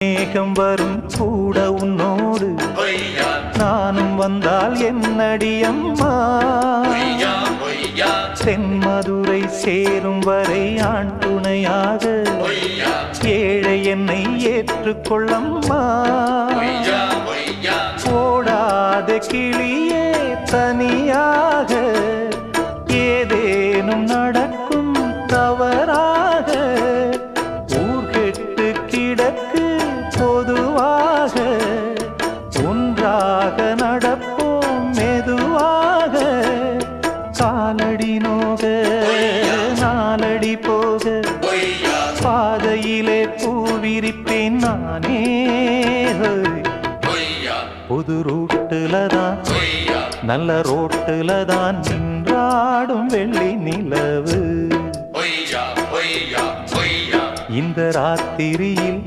மேகம் வரும் கூட உன்னோடு நானும் வந்தால் என்னடி அம்மா தென்மதுரை சேரும் வரை ஆண் துணையாக ஏழை என்னை ஏற்றுக்கொள்ளம்மா ஓடாத கிளியே தனியாக ஏதேனும் நடக்கும் தவறாக ஊர்கெட்டு கிடக்கு பொதுவாக ஒன்றாக நடப்போம் மெதுவாக காலடி நோக நாலடி போக பாதையிலே பூவிரிப்பேன் நானே புது ரூட்டுல தான் நல்ல ரோட்டுல தான் நின்றாடும் வெள்ளி நிலவு இந்த ராத்திரியில்